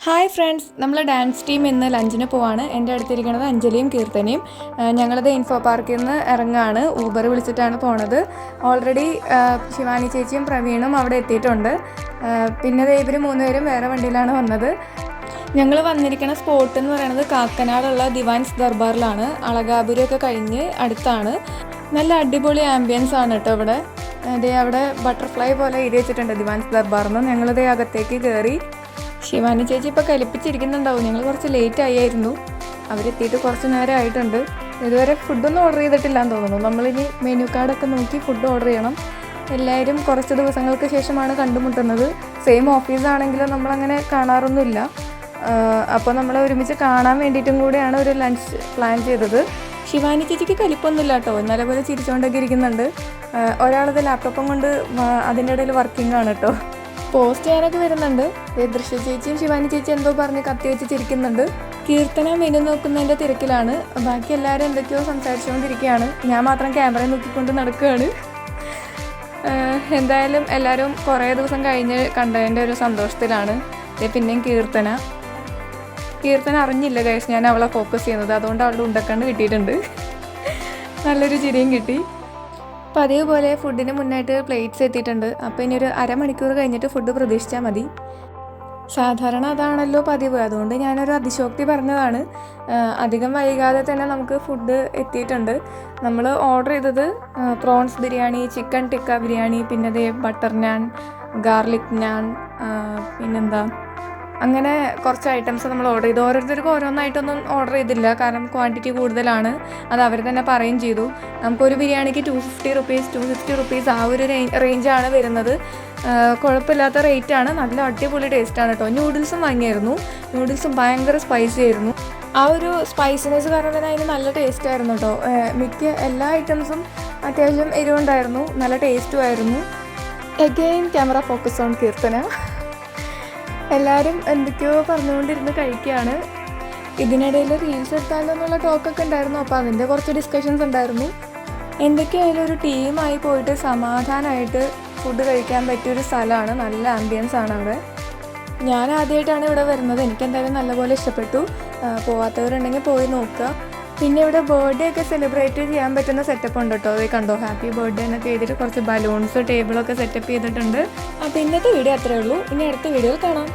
Hi friends, നമ്മൾ dance team ഇന്ന് ലഞ്ചിന് പോവാണ്. എൻ്റെ അടുത്തിരിക്കുന്നത് അഞ്ജലിയും കീർത്തനയും. ഞങ്ങളത് ഇൻഫോ പാർക്കിൽ നിന്ന് ഇറങ്ങുകയാണ്. ഊബർ വിളിച്ചിട്ടാണ് പോണത്. ഓൾറെഡി ശിവാനി ചേച്ചിയും പ്രവീണും അവിടെ എത്തിയിട്ടുണ്ട്. പിന്നെ ഇവർ മൂന്നുപേരും വേറെ വണ്ടിയിലാണ് വന്നത്. ഞങ്ങൾ വന്നിരിക്കുന്ന സ്പോട്ട് എന്ന് പറയുന്നത് കാക്കനാടുള്ള ദിവാൻസ് ദർബാറിലാണ്. അളകാപുരമൊക്കെ കഴിഞ്ഞ് അടുത്താണ്. നല്ല അടിപൊളി ആംബിയൻസ് ആണ് കേട്ടോ ഇവിടെ. അവിടെ ബട്ടർഫ്ലൈ പോലെ എഴുതി വെച്ചിട്ടുണ്ട് ദിവാൻസ് ദർബാറിന്ന്. ഞങ്ങളിതേ അകത്തേക്ക് കയറി. ശിവാനി ചേച്ചി ഇപ്പോൾ കലിപ്പിച്ചിരിക്കുന്നുണ്ടാവും. ഞങ്ങൾ കുറച്ച് ലേറ്റ് ആയിരുന്നു. അവരെത്തിയിട്ട് കുറച്ച് നേരം ആയിട്ടുണ്ട്. ഇതുവരെ ഫുഡൊന്നും ഓർഡർ ചെയ്തിട്ടില്ലാന്ന് തോന്നുന്നു. നമ്മളിനി മെനു കാർഡൊക്കെ നോക്കി ഫുഡ് ഓർഡർ ചെയ്യണം. എല്ലാവരും കുറച്ച് ദിവസങ്ങൾക്ക് ശേഷമാണ് കണ്ടുമുട്ടുന്നത്. സെയിം ഓഫീസാണെങ്കിലും നമ്മളങ്ങനെ കാണാറൊന്നുമില്ല. അപ്പോൾ നമ്മൾ ഒരുമിച്ച് കാണാൻ വേണ്ടിയിട്ടും കൂടെയാണ് ഒരു ലഞ്ച് പ്ലാൻ ചെയ്തത്. ശിവാനി ചേച്ചിക്ക് കലിപ്പൊന്നുമില്ല കേട്ടോ. ഇന്നലെ പോലെ ചിരിച്ചുകൊണ്ടൊക്കെ ഇരിക്കുന്നുണ്ട്. ഒരാളത് ലാപ്ടോപ്പും കൊണ്ട് അതിൻ്റെ ഇടയിൽ വർക്കിംഗ് ആണ് കേട്ടോ. പോസ്റ്റ് ചെയ്യാനൊക്കെ വരുന്നുണ്ട്. ദൃശ്യ ചേച്ചിയും ശിവാനി ചേച്ചി എന്തോ പറഞ്ഞ് കത്തി വെച്ച് ചിരിക്കുന്നുണ്ട്. കീർത്തന മെനു നോക്കുന്നതിൻ്റെ തിരക്കിലാണ്. ബാക്കി എല്ലാവരും എന്തൊക്കെയോ സംസാരിച്ചുകൊണ്ടിരിക്കുകയാണ്. ഞാൻ മാത്രം ക്യാമറ നോക്കിക്കൊണ്ട് നടക്കുകയാണ്. എന്തായാലും എല്ലാവരും കുറേ ദിവസം കഴിഞ്ഞ് കണ്ടതിൻ്റെ ഒരു സന്തോഷത്തിലാണ്. പിന്നെയും കീർത്തന അറിഞ്ഞില്ല ഗൈസ് ഞാൻ അവളെ ഫോക്കസ് ചെയ്യുന്നത്. അതുകൊണ്ട് അവളുടെ ഉണ്ടക്കണ്ണ് കിട്ടിയിട്ടുണ്ട്. നല്ലൊരു ചിരിയും കിട്ടി. പതിവ് പോലെ ഫുഡിന് മുന്നായിട്ട് പ്ലേറ്റ്സ് എത്തിയിട്ടുണ്ട്. അപ്പോൾ ഇനി ഒരു അരമണിക്കൂർ കഴിഞ്ഞിട്ട് ഫുഡ് പ്രതീക്ഷിച്ചാൽ മതി. സാധാരണ അതാണല്ലോ പതിവ്. അതുകൊണ്ട് ഞാനൊരു അതിശോക്തി പറഞ്ഞതാണ്. അധികം വൈകാതെ തന്നെ നമുക്ക് ഫുഡ് എത്തിയിട്ടുണ്ട്. നമ്മൾ ഓർഡർ ചെയ്തത് പ്രോൺസ് ബിരിയാണി, ചിക്കൻ ടിക്ക ബിരിയാണി, പിന്നെ ബട്ടർ നാൻ, ഗാർലിക് നാൻ, പിന്നെന്താ അങ്ങനെ കുറച്ച് ഐറ്റംസ് നമ്മൾ ഓർഡർ ചെയ്തു. ഓരോരുത്തർക്കും ഓരോന്നായിട്ടൊന്നും ഓർഡർ ചെയ്തില്ല. കാരണം ക്വാണ്ടിറ്റി കൂടുതലാണ്. അത് അവർ തന്നെ പറയുകയും ചെയ്തു. നമുക്കൊരു ബിരിയാണിക്ക് 250 റുപ്പീസ് 260 റുപ്പീസ് ആ ഒരു റേഞ്ചാണ് വരുന്നത്. കുഴപ്പമില്ലാത്ത റേറ്റാണ്. നല്ല അടിപൊളി ടേസ്റ്റാണ് കേട്ടോ. നൂഡിൽസും വാങ്ങിയായിരുന്നു. നൂഡിൽസും ഭയങ്കര സ്പൈസി ആയിരുന്നു. ആ ഒരു സ്പൈസിനെസ് കാരണം തന്നെ അതിന് നല്ല ടേസ്റ്റ് ആയിരുന്നു കേട്ടോ. മിക്ക എല്ലാ ഐറ്റംസും അത്യാവശ്യം എരിവുണ്ടായിരുന്നു. നല്ല ടേസ്റ്റും ആയിരുന്നു. Again camera focus on Keerthana. എല്ലാവരും എന്തൊക്കെയോ പറഞ്ഞുകൊണ്ടിരുന്ന് കഴിക്കുകയാണ്. ഇതിനിടയിൽ റീൽസ് എടുത്താലോ എന്നുള്ള ടോക്കൊക്കെ ഉണ്ടായിരുന്നു. അപ്പോൾ അതിൻ്റെ കുറച്ച് ഡിസ്കഷൻസ് ഉണ്ടായിരുന്നു. എന്തൊക്കെയായാലും ഒരു ടീമായി പോയിട്ട് സമാധാനമായിട്ട് ഫുഡ് കഴിക്കാൻ പറ്റിയൊരു സ്ഥലമാണ്. നല്ല ആംബിയൻസ് ആണ് അവിടെ. ഞാൻ ആദ്യമായിട്ടാണ് ഇവിടെ വരുന്നത്. എനിക്കെന്തായാലും നല്ലപോലെ ഇഷ്ടപ്പെട്ടു. പോവാത്തവരുണ്ടെങ്കിൽ പോയി നോക്കുക. പിന്നെ ഇവിടെ ബർത്ത്ഡേ ഒക്കെ സെലിബ്രേറ്റ് ചെയ്യാൻ പറ്റുന്ന സെറ്റപ്പ് ഉണ്ട് കേട്ടോ. അത് കണ്ടോ, ഹാപ്പി ബർത്ത്ഡേ എന്നൊക്കെ എഴുതിയിട്ട് കുറച്ച് ബലൂൺസ് ടേബിളൊക്കെ സെറ്റപ്പ് ചെയ്തിട്ടുണ്ട്. അപ്പോൾ ഇന്നത്തെ വീഡിയോ അത്രയേ ഉള്ളൂ. ഇനി അടുത്ത വീഡിയോയിൽ കാണാം.